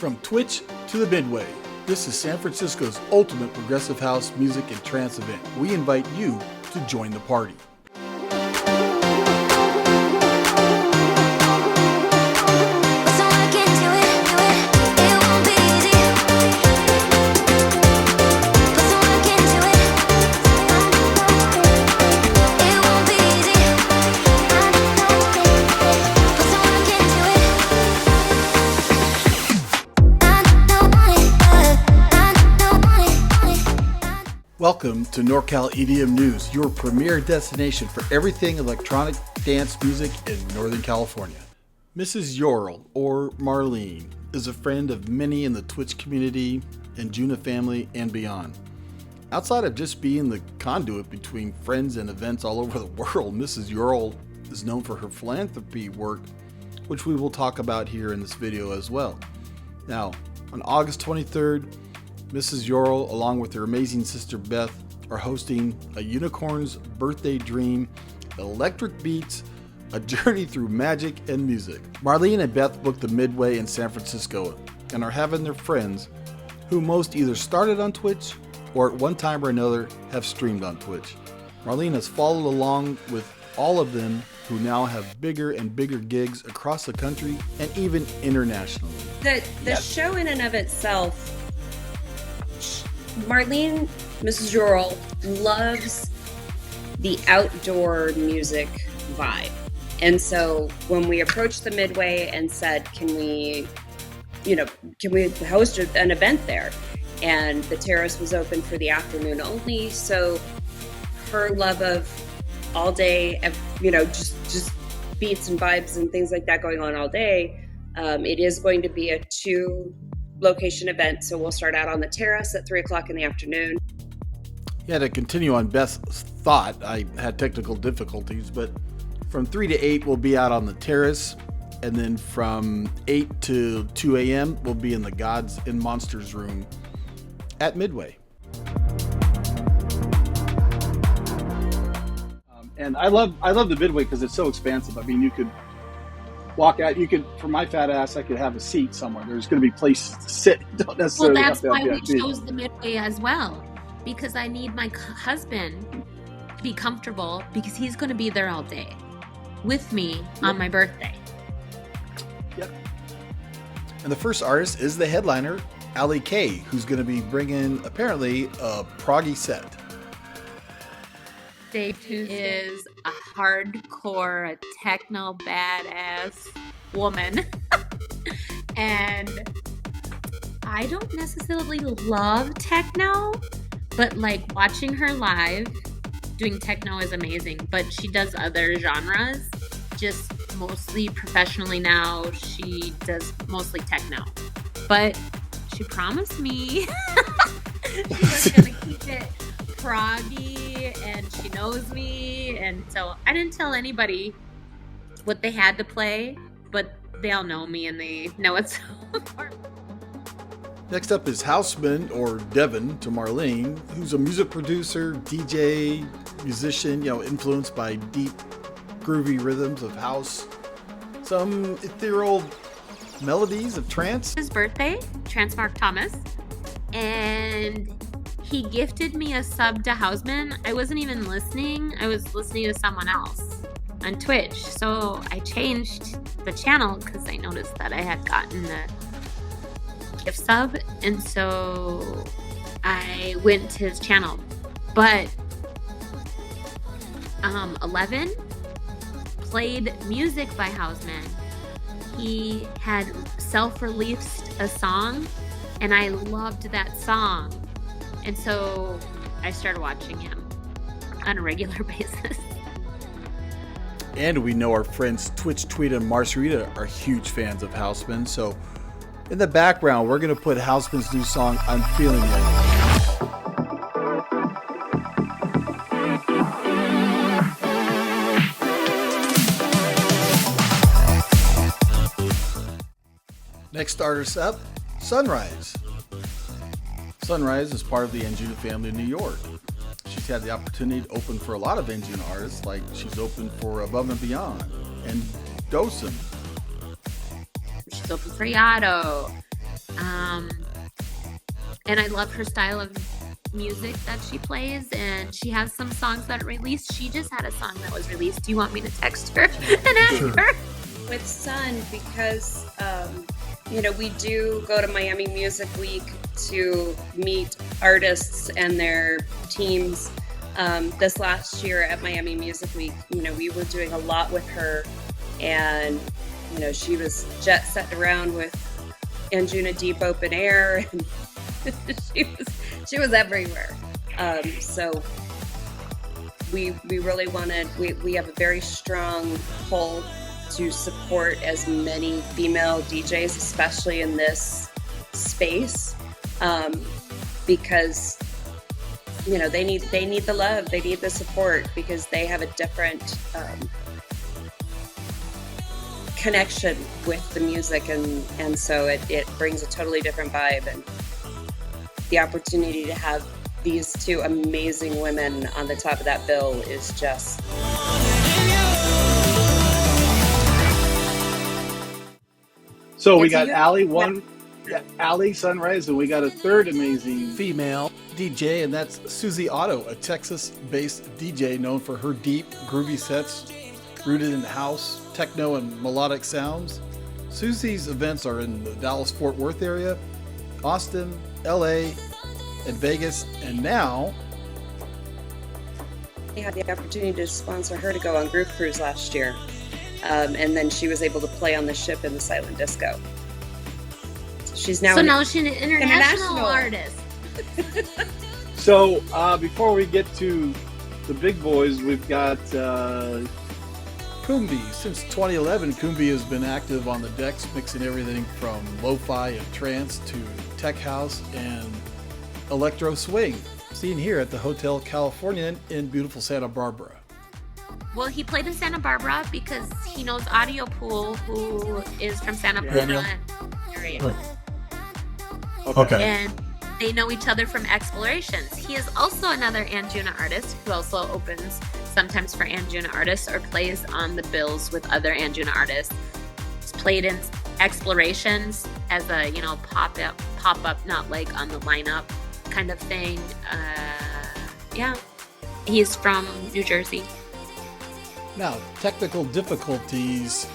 From Twitch to the Midway, this is San Francisco's ultimate progressive house music and trance event. We invite you to join the party. Welcome to NorCalEDM News, your premier destination for everything electronic dance music in Northern California. Mrs. Yorl, or Marlene, is a friend of many in the Twitch community and Juna family and beyond. Outside of just being the conduit between friends and events all over the world, Mrs. Yorl is known for her philanthropy work, which we will talk about here in this video as well. Now, on August 23rd, Mrs. Yorl, along with her amazing sister Beth, are hosting a Unicorn's Birthday Dream, Electric Beats, a journey through magic and music. Marlene and Beth booked the Midway in San Francisco and are having their friends, who most either started on Twitch or at one time or another have streamed on Twitch. Marlene has followed along with all of them, who now have bigger and bigger gigs across the country and even internationally. The show in and of itself, Marlene, Mrs. Yorl, loves the outdoor music vibe. And so when we approached the Midway and said, can we host an event there? And the terrace was open for the afternoon only. So her love of all day, just beats and vibes and things like that going on all day. It is going to be a 2-location event, so we'll start out on the terrace at 3:00 in the afternoon. Yeah, to continue on Beth's thought, I had technical difficulties, but from 3 to 8 we'll be out on the terrace, and then from 8 to 2 a.m. we'll be in the Gods and Monsters room at Midway. And I love the Midway because it's so expansive. I mean, you could walk out. You could, for my fat ass, I could have a seat somewhere. There's going to be places to sit. Don't necessarily. Well, that's have why to we chose the Midway as well, because I need my husband to be comfortable, because he's going to be there all day with me on my birthday. Yep. And the first artist is the headliner, Ali K, who's going to be bringing apparently a proggy set. Tuesday is a hardcore, a techno badass woman. And I don't necessarily love techno, but like watching her live doing techno is amazing. But she does other genres, just mostly professionally now. She does mostly techno. But she promised me she was going to keep it proggy, and she knows me, and so I didn't tell anybody what they had to play, but they all know me and they know it's Next up is Hausman, or Devin to Marlene, who's a music producer, DJ, musician, influenced by deep, groovy rhythms of house, some ethereal melodies of trance. His birthday, Transmark Thomas, and he gifted me a sub to Hausman. I wasn't even listening. I was listening to someone else on Twitch. So I changed the channel because I noticed that I had gotten the gift sub. And so I went to his channel. But 11 played music by Hausman. He had self-released a song, and I loved that song. And so I started watching him on a regular basis. And we know our friends Twitch, Tweet, and Marcerita are huge fans of Hausman. So in the background, we're going to put Hausman's new song, I'm Feeling It. Next artist up, Sunryse. Sunryse is part of the Njuna family in New York. She's had the opportunity to open for a lot of Njuna artists, like she's opened for Above and Beyond and Dosen. She's open for Otto. and I love her style of music that she plays, and she has some songs that are released. She just had a song that was released. Do you want me to text her and ask her? With Sun, because we do go to Miami Music Week to meet artists and their teams. This last year at Miami Music Week, we were doing a lot with her, and she was jet set around with Anjuna Deep Open Air, and she was everywhere. So we really wanted, we have a very strong pull to support as many female DJs, especially in this space, because they need the love, they need the support, because they have a different connection with the music, and so it brings a totally different vibe. And the opportunity to have these two amazing women on the top of that bill is just... So we got Allie, Allie, Sunryse, and we got a third amazing female DJ, and that's Susie Otto, a Texas-based DJ known for her deep, groovy sets rooted in house, techno, and melodic sounds. Susie's events are in the Dallas-Fort Worth area, Austin, LA, and Vegas, and now we had the opportunity to sponsor her to go on Groove Cruise last year, and then she was able to play on the ship in the silent disco. She's now now she's an international artist. So before we get to the big boys, we've got Koumby. Since 2011, Koumby has been active on the decks, mixing everything from lo-fi and trance to tech house and electro swing. Seen here at the Hotel California in beautiful Santa Barbara. Well, he played in Santa Barbara because he knows Audio Pool, who is from Santa Barbara area. Okay. And they know each other from Explorations. He is also another Anjuna artist who also opens sometimes for Anjuna artists or plays on the bills with other Anjuna artists. He's played in Explorations as a, pop up, not like on the lineup kind of thing. He's from New Jersey. Now, technical difficulties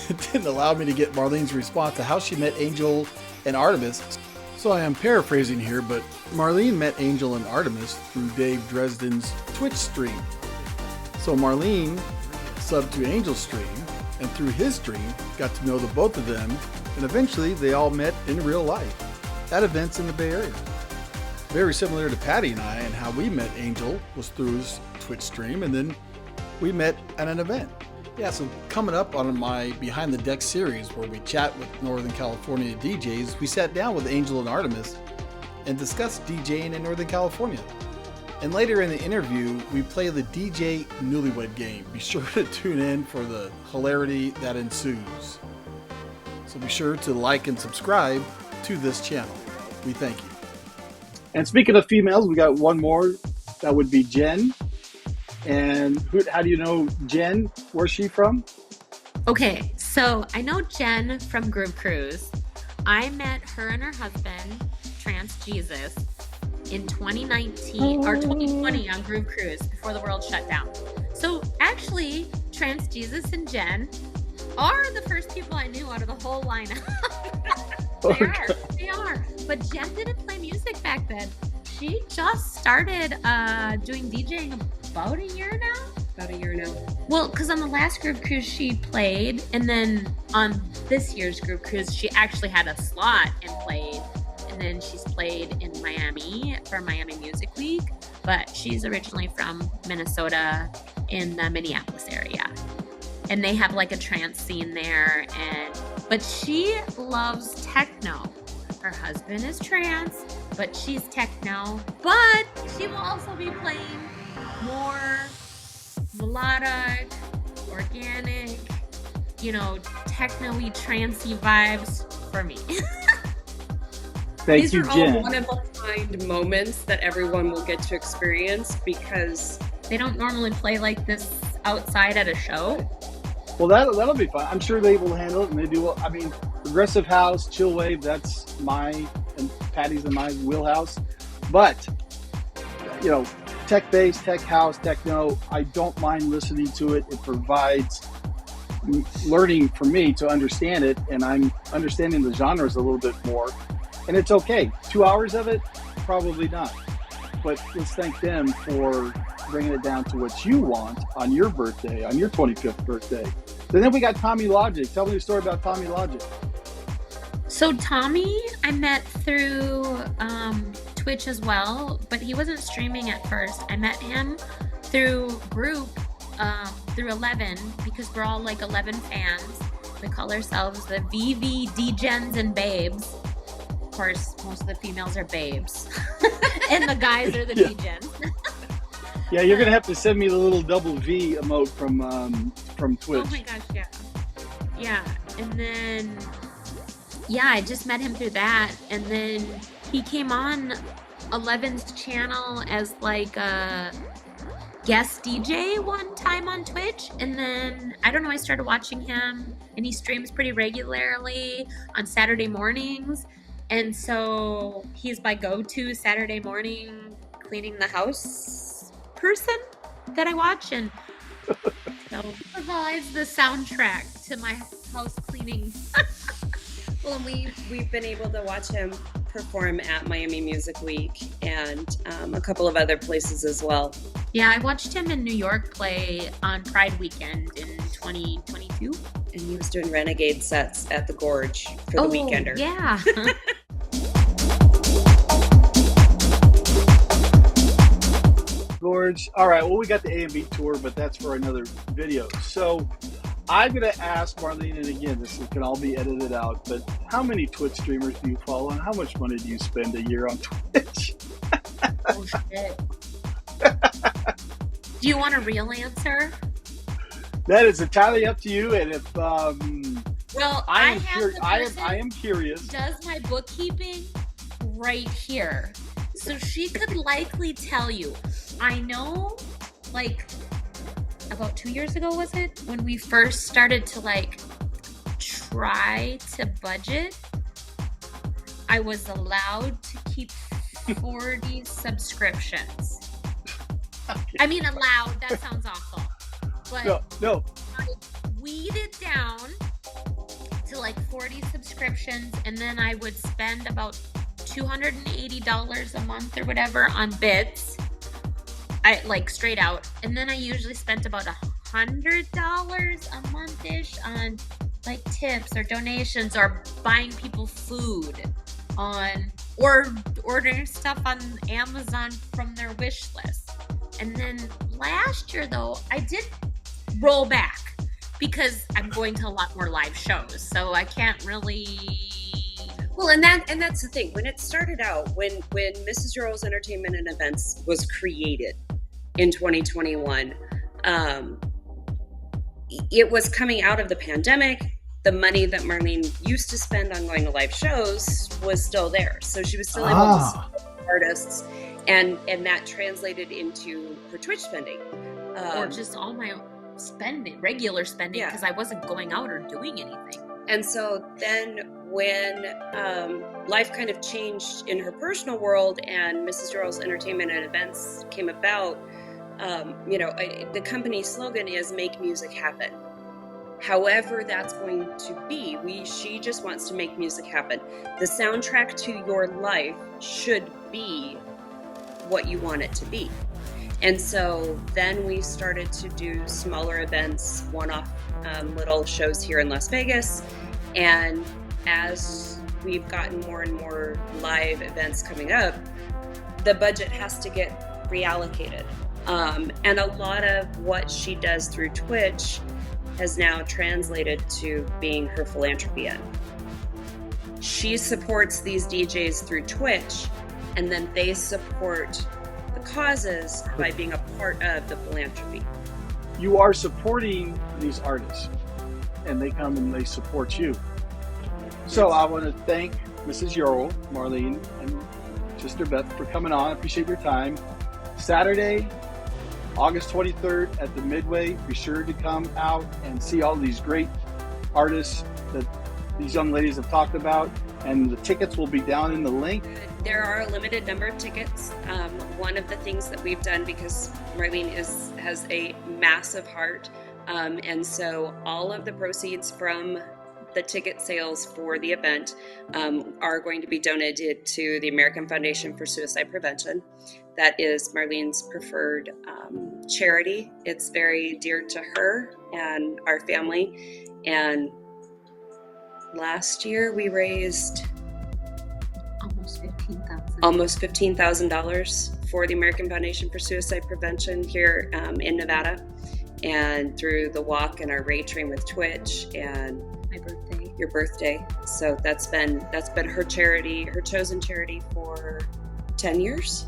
didn't allow me to get Marlene's response to how she met Angel and Artimus. So I am paraphrasing here, but Marlene met Angel and Artimus through Dave Dresden's Twitch stream. So Marlene subbed to Angel's stream, and through his stream, got to know the both of them, and eventually they all met in real life at events in the Bay Area. Very similar to Patty and I, and how we met Angel was through his Twitch stream, and then we met at an event. Yeah, so coming up on my Behind the Deck series, where we chat with Northern California DJs, we sat down with Angel and Artimus and discussed DJing in Northern California. And later in the interview, we play the DJ Newlywed Game. Be sure to tune in for the hilarity that ensues. So be sure to like and subscribe to this channel. We thank you. And speaking of females, we got one more. That would be Jen. And how do you know Jen? Where's she from? Okay, so I know Jen from Groove Cruise. I met her and her husband, Trance Jesus, in 2019 or 2020 on Groove Cruise before the world shut down. So actually, Trance Jesus and Jen are the first people I knew out of the whole lineup. They are. But Jen didn't play music back then. She just started doing DJing about a year now. Well, because on the last Groove Cruise she played, and then on this year's Groove Cruise she actually had a slot and played. And then she's played in Miami for Miami Music Week, but she's originally from Minnesota in the Minneapolis area. And they have like a trance scene there, but she loves techno. Her husband is trance, but she's techno. But she will also be playing more melodic, organic, techno-y, trancey vibes for me. These are Jen. all one-of-a-kind moments that everyone will get to experience because they don't normally play like this outside at a show. Well, that'll be fun. I'm sure they will handle it, and they do well. I mean, Progressive House, Chill Wave, that's my Patty's in my wheelhouse. But, you know, tech bass, tech house, techno, I don't mind listening to it. It provides learning for me to understand it, and I'm understanding the genres a little bit more. And it's okay. 2 hours of it? Probably not. But let's thank them for bringing it down to what you want on your birthday, on your 25th birthday. And then we got Tommy Logik. Tell me the story about Tommy Logik. So Tommy, I met through Twitch as well, but he wasn't streaming at first. I met him through group, through 11, because we're all like 11 fans. We call ourselves the VV Degens and Babes. Of course, most of the females are babes, and the guys are the Degens. Yeah, you're gonna have to send me the little double V emote from Twitch. Oh my gosh, yeah. Yeah, and then I just met him through that, and then he came on 11's channel as like a guest DJ one time on Twitch, and then I don't know, I started watching him, and he streams pretty regularly on Saturday mornings, and so he's my go-to Saturday morning cleaning the house person that I watch, and so provides the soundtrack to my house cleaning. Well, we've been able to watch him perform at Miami Music Week and a couple of other places as well. Yeah, I watched him in New York play on Pride Weekend in 2022. And he was doing Renegade sets at the Gorge for the Weekender. Yeah. Gorge. All right, well, we got the A&B tour, but that's for another video. So I'm going to ask Marlene, and again, this can all be edited out, but how many Twitch streamers do you follow, and how much money do you spend a year on Twitch? Oh, shit. Do you want a real answer? That is entirely up to you, and if well, I am curious. Does my bookkeeping right here, so she could likely tell you. I know, like, about 2 years ago, was it, when we first started to like try to budget, I was allowed to keep 40 subscriptions. Okay. I mean, allowed, that sounds awful, but no. I weeded down to like 40 subscriptions, and then I would spend about $280 a month or whatever on bits. I like straight out, and then I usually spent about $100 a month-ish on like tips or donations or buying people food on, or ordering stuff on Amazon from their wish list. And then last year though, I did roll back because I'm going to a lot more live shows, so I can't really. Well, and that's the thing. When it started out, when Mrs. Yorl's Entertainment and Events was created in 2021, it was coming out of the pandemic. The money that Marlene used to spend on going to live shows was still there, so she was still able to support artists, and that translated into her Twitch spending, or just all my spending, regular spending, because I wasn't going out or doing anything. And so then when life kind of changed in her personal world and Mrs. Yorl's Entertainment and Events came about, the company slogan is "Make Music Happen." However that's going to be, she just wants to make music happen. The soundtrack to your life should be what you want it to be. And so then we started to do smaller events, one-off little shows here in Las Vegas. And as we've gotten more and more live events coming up, the budget has to get reallocated. And a lot of what she does through Twitch has now translated to being her philanthropy end. She supports these DJs through Twitch, and then they support the causes by being a part of the philanthropy. You are supporting these artists, and they come and they support you. So I want to thank Mrs. Yorl, Marlene, and Sister Beth for coming on. I appreciate your time. Saturday, August 23rd at the Midway. Be sure to come out and see all these great artists that these young ladies have talked about, and the tickets will be down in the link. There are a limited number of tickets. One of the things that we've done, because Marlene has a massive heart, and so all of the proceeds from the ticket sales for the event are going to be donated to the American Foundation for Suicide Prevention. That is Marlene's preferred charity. It's very dear to her and our family. And last year we raised almost $15,000 for the American Foundation for Suicide Prevention here in Nevada, and through the walk and our raid train with Twitch and your birthday. So that's been her charity, her chosen charity for 10 years,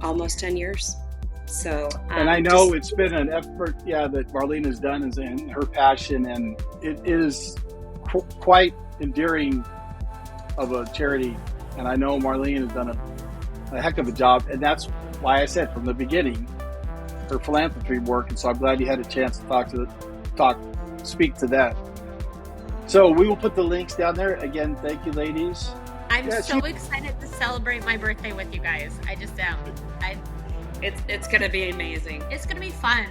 almost 10 years. So and I know it's been an effort, that Marlene has done, is in her passion, and it is quite endearing of a charity. And I know Marlene has done a heck of a job, and that's why I said from the beginning her philanthropy work. And so I'm glad you had a chance to speak to that. So we will put the links down there. Again, thank you, ladies. I'm so excited to celebrate my birthday with you guys. I just am. It's going to be amazing. It's going to be fun.